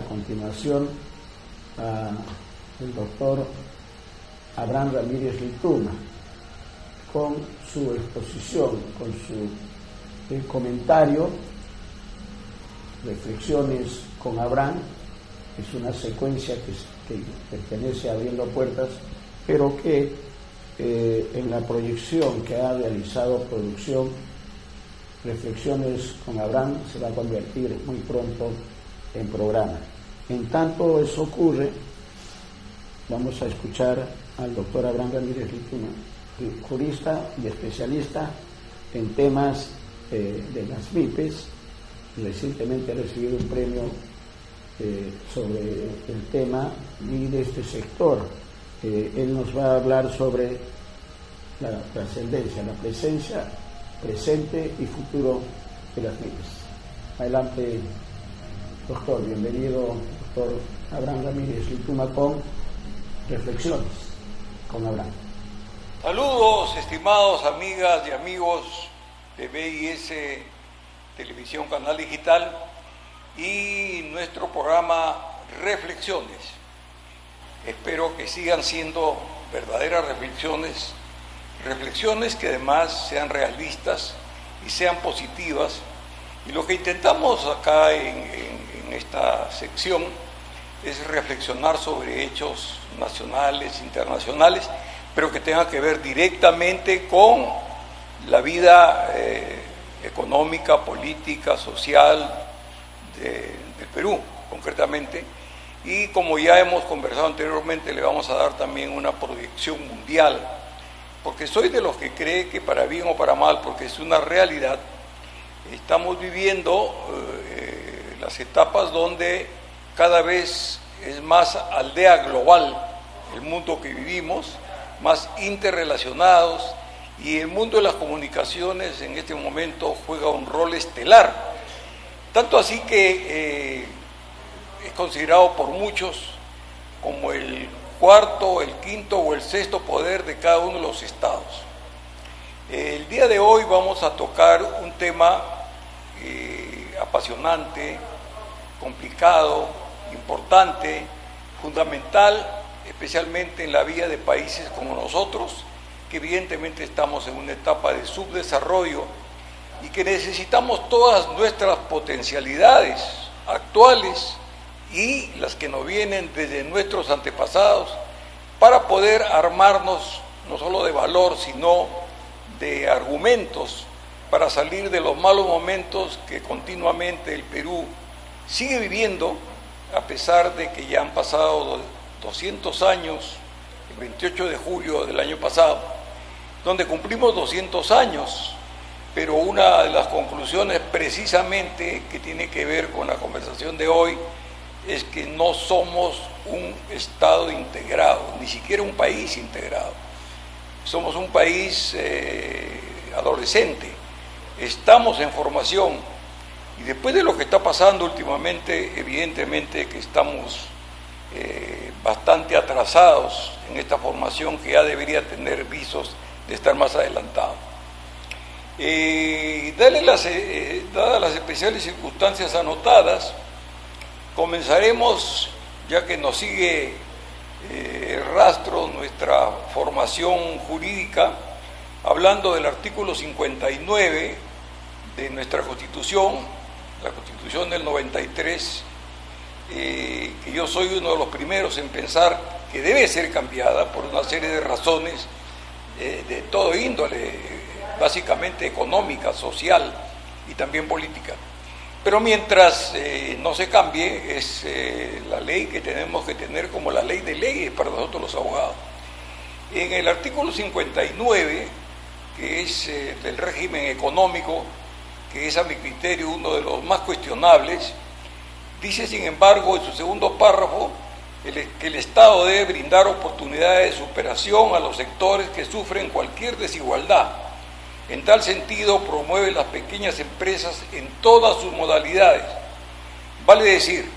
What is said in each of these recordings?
a continuación al doctor Abraham Ramírez Lituma con su exposición, con su comentario, Reflexiones con Abraham. Es una secuencia que pertenece a Abriendo Puertas, pero que en la proyección que ha realizado Producción, Reflexiones con Abraham se va a convertir muy pronto en programa. En tanto eso ocurre, vamos a escuchar al doctor Abraham Ramírez Lituma, jurista y especialista en temas de las MIPES. Recientemente ha recibido un premio sobre el tema y de este sector. Él nos va a hablar sobre la trascendencia, la presencia, presente y futuro de las MIPES. Adelante, doctor. Bienvenido, doctor Abraham Ramírez Lituma, con Reflexiones con Abraham. Saludos, estimados amigas y amigos de BIS Televisión Canal Digital y nuestro programa Reflexiones. Espero que sigan siendo verdaderas reflexiones que además sean realistas y sean positivas. Y lo que intentamos acá en esta sección es reflexionar sobre hechos nacionales, internacionales, pero que tengan que ver directamente con la vida económica, política, social del Perú, concretamente. Y como ya hemos conversado anteriormente, le vamos a dar también una proyección mundial, porque soy de los que cree que para bien o para mal, porque es una realidad, estamos viviendo las etapas donde cada vez es más aldea global el mundo que vivimos, más interrelacionados, y el mundo de las comunicaciones en este momento juega un rol estelar. Tanto así que es considerado por muchos como el cuarto, el quinto o el sexto poder de cada uno de los estados. El día de hoy vamos a tocar un tema apasionante, complicado, importante, fundamental, especialmente en la vida de países como nosotros, que evidentemente estamos en una etapa de subdesarrollo y que necesitamos todas nuestras potencialidades actuales y las que nos vienen desde nuestros antepasados para poder armarnos no solo de valor, sino de argumentos para salir de los malos momentos que continuamente el Perú sigue viviendo, a pesar de que ya han pasado 200 años, el 28 de julio del año pasado, donde cumplimos 200 años, pero una de las conclusiones precisamente que tiene que ver con la conversación de hoy es que no somos un Estado integrado, ni siquiera un país integrado. Somos un país adolescente, estamos en formación, y después de lo que está pasando últimamente, evidentemente que estamos bastante atrasados en esta formación que ya debería tener visos de estar más adelantado. Dadas las especiales circunstancias anotadas, comenzaremos, ya que nos sigue el rastro nuestra formación jurídica, hablando del artículo 59 de nuestra Constitución, la Constitución del 93, que yo soy uno de los primeros en pensar que debe ser cambiada por una serie de razones de todo índole, básicamente económica, social y también política. Pero mientras no se cambie, es la ley que tenemos que tener como la ley de leyes para nosotros los abogados. En el artículo 59, que es del régimen económico, que es a mi criterio uno de los más cuestionables, dice sin embargo en su segundo párrafo que el Estado debe brindar oportunidades de superación a los sectores que sufren cualquier desigualdad. En tal sentido, promueve las pequeñas empresas en todas sus modalidades. Vale decir,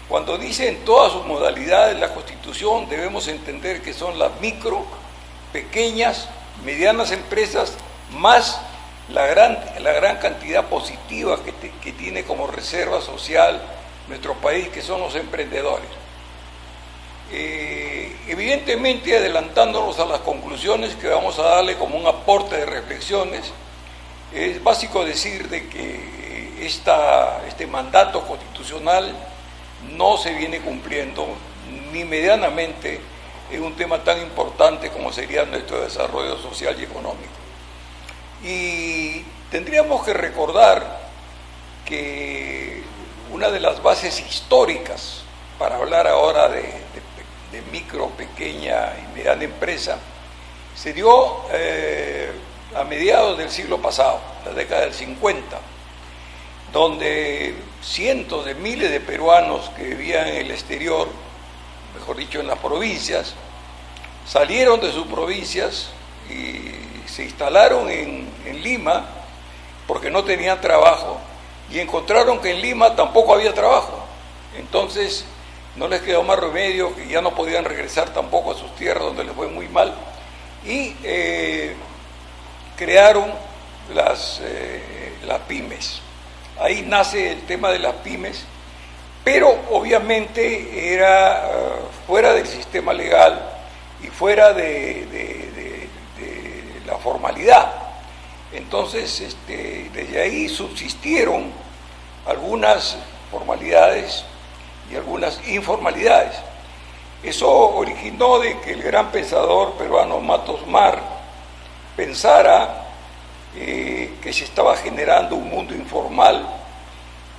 cuando dice en todas sus modalidades la Constitución, debemos entender que son las micro, pequeñas, medianas empresas, más la gran cantidad positiva que tiene como reserva social nuestro país, que son los emprendedores. Evidentemente, adelantándonos a las conclusiones que vamos a darle como un aporte de reflexiones, es básico decir de que este mandato constitucional no se viene cumpliendo ni medianamente en un tema tan importante como sería nuestro desarrollo social y económico. Y tendríamos que recordar que una de las bases históricas para hablar ahora de micro, pequeña y mediana empresa se dio a mediados del siglo pasado, la década del 50, donde cientos de miles de peruanos que vivían en el exterior, mejor dicho en las provincias, salieron de sus provincias y se instalaron en Lima porque no tenían trabajo, y encontraron que en Lima tampoco había trabajo. Entonces no les quedó más remedio, que ya no podían regresar tampoco a sus tierras donde les fue muy mal, y crearon las pymes. Ahí nace el tema de las pymes, pero obviamente era fuera del sistema legal y fuera de la formalidad. Entonces, desde ahí subsistieron algunas formalidades y algunas informalidades. Eso originó de que el gran pensador peruano Matos Mar pensara que se estaba generando un mundo informal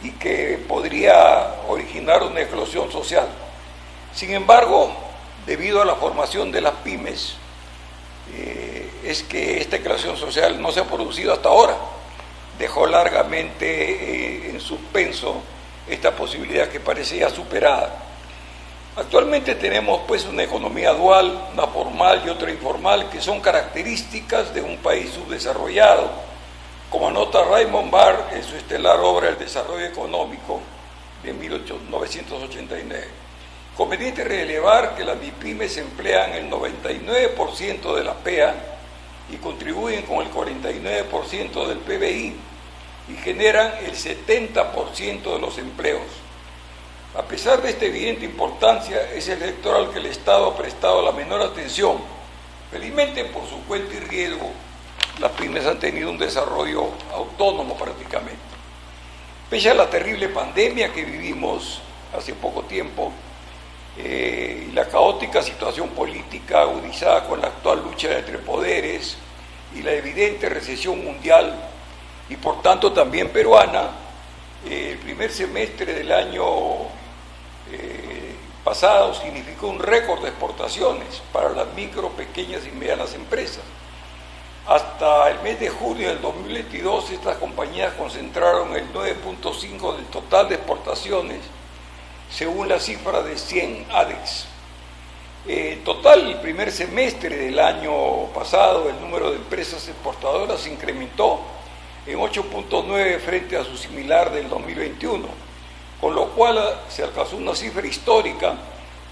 y que podría originar una eclosión social. Sin embargo, debido a la formación de las pymes, es que esta eclosión social no se ha producido hasta ahora. Dejó largamente en suspenso esta posibilidad que parece ya superada. Actualmente tenemos pues una economía dual, una formal y otra informal, que son características de un país subdesarrollado, como anota Raymond Barr en su estelar obra El desarrollo económico de 1989. Conveniente relevar que las MIPYMES emplean el 99% de la PEA y contribuyen con el 49% del PBI y generan el 70% de los empleos. A pesar de esta evidente importancia, es el sector al que el Estado ha prestado la menor atención. Felizmente, por su cuenta y riesgo, las pymes han tenido un desarrollo autónomo prácticamente. Pese a la terrible pandemia que vivimos hace poco tiempo, y la caótica situación política agudizada con la actual lucha entre poderes y la evidente recesión mundial y por tanto también peruana, el primer semestre del año pasado significó un récord de exportaciones para las micro, pequeñas y medianas empresas. Hasta el mes de junio del 2022 estas compañías concentraron el 9.5% del total de exportaciones, según la cifra de 100 ADEX. En total, el primer semestre del año pasado, el número de empresas exportadoras se incrementó en 8.9 frente a su similar del 2021, con lo cual se alcanzó una cifra histórica,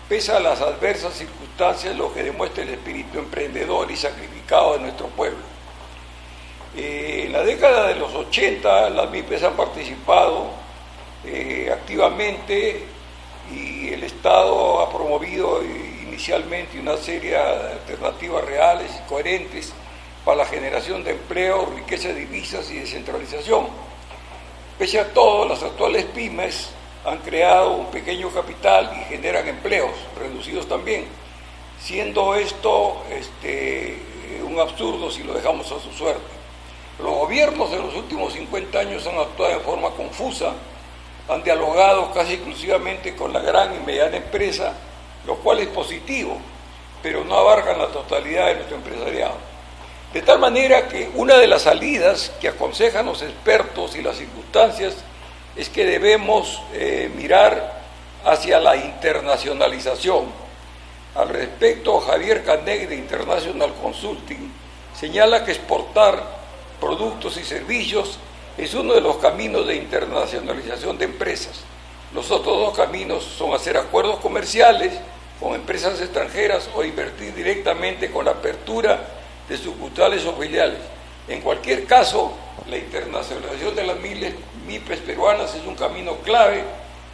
pese a las adversas circunstancias, lo que demuestra el espíritu emprendedor y sacrificado de nuestro pueblo. En la década de los 80, las MIPYMES han participado activamente y el Estado ha promovido inicialmente una serie de alternativas reales y coherentes para la generación de empleo, riqueza de divisas y descentralización. Pese a todo, las actuales pymes han creado un pequeño capital y generan empleos, reducidos también, siendo esto un absurdo si lo dejamos a su suerte. Los gobiernos de los últimos 50 años han actuado de forma confusa, han dialogado casi exclusivamente con la gran y mediana empresa, lo cual es positivo, pero no abarcan la totalidad de nuestro empresariado. De tal manera que una de las salidas que aconsejan los expertos y las circunstancias es que debemos mirar hacia la internacionalización. Al respecto, Javier Canek de International Consulting señala que exportar productos y servicios es uno de los caminos de internacionalización de empresas. Los otros dos caminos son hacer acuerdos comerciales con empresas extranjeras o invertir directamente con la apertura de sucursales o filiales. En cualquier caso, la internacionalización de las MIPYMES peruanas es un camino clave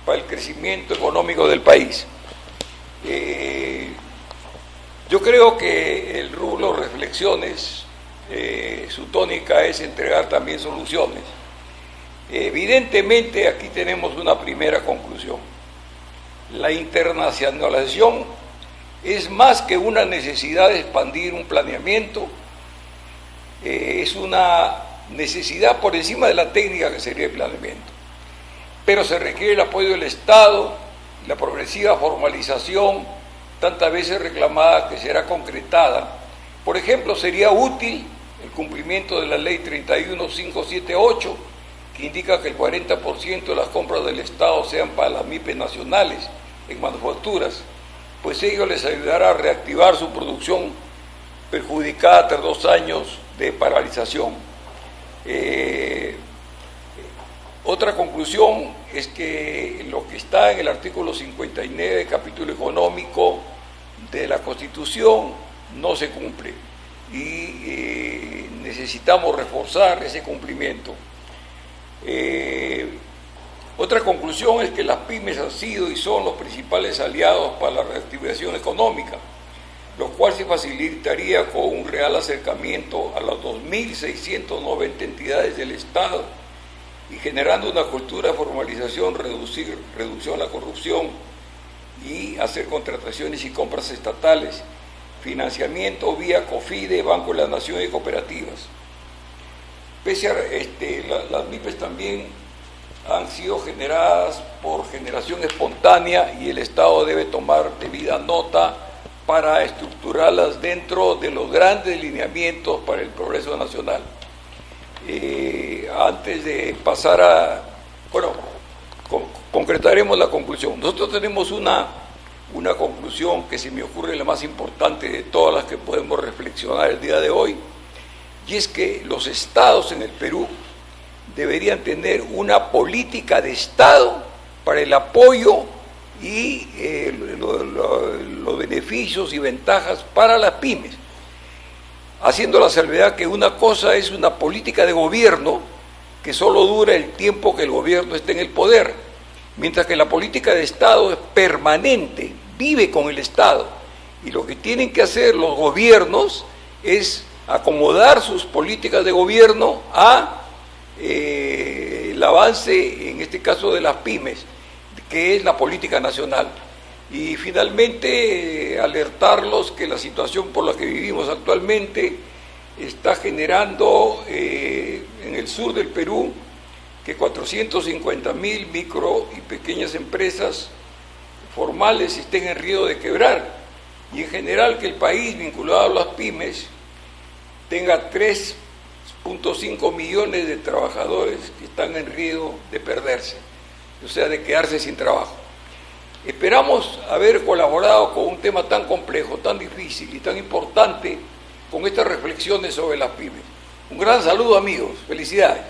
para el crecimiento económico del país. Yo creo que el rubro reflexiones, su tónica es entregar también soluciones. Evidentemente aquí tenemos una primera conclusión. La internacionalización es más que una necesidad de expandir un planeamiento, es una necesidad por encima de la técnica que sería el planeamiento. Pero se requiere el apoyo del Estado, la progresiva formalización, tantas veces reclamada que será concretada. Por ejemplo, sería útil el cumplimiento de la Ley 31578, que indica que el 40% de las compras del Estado sean para las MIPES nacionales en manufacturas, pues ello les ayudará a reactivar su producción perjudicada tras 2 años de paralización. Otra conclusión es que lo que está en el artículo 59 del capítulo económico de la Constitución no se cumple y necesitamos reforzar ese cumplimiento. Otra conclusión es que las pymes han sido y son los principales aliados para la reactivación económica, lo cual se facilitaría con un real acercamiento a las 2.690 entidades del Estado y generando una cultura de formalización, reducción a la corrupción y hacer contrataciones y compras estatales, financiamiento vía COFIDE, Banco de la Nación y cooperativas. Pese a las MIPES también han sido generadas por generación espontánea y el Estado debe tomar debida nota para estructurarlas dentro de los grandes lineamientos para el progreso nacional. Antes de pasar concretaremos la conclusión. Nosotros tenemos una conclusión que se me ocurre la más importante de todas las que podemos reflexionar el día de hoy, y es que los estados en el Perú deberían tener una política de Estado para el apoyo y los beneficios y ventajas para las pymes, haciendo la salvedad que una cosa es una política de gobierno que solo dura el tiempo que el gobierno esté en el poder, mientras que la política de Estado es permanente, vive con el Estado, y lo que tienen que hacer los gobiernos es acomodar sus políticas de gobierno a el avance, en este caso de las pymes, que es la política nacional. Y finalmente alertarlos que la situación por la que vivimos actualmente está generando en el sur del Perú que 450.000 micro y pequeñas empresas formales estén en riesgo de quebrar, y en general que el país vinculado a las pymes tenga 3.5 millones de trabajadores que están en riesgo de perderse, o sea, de quedarse sin trabajo. Esperamos haber colaborado con un tema tan complejo, tan difícil y tan importante con estas reflexiones sobre las pymes. Un gran saludo, amigos. Felicidades.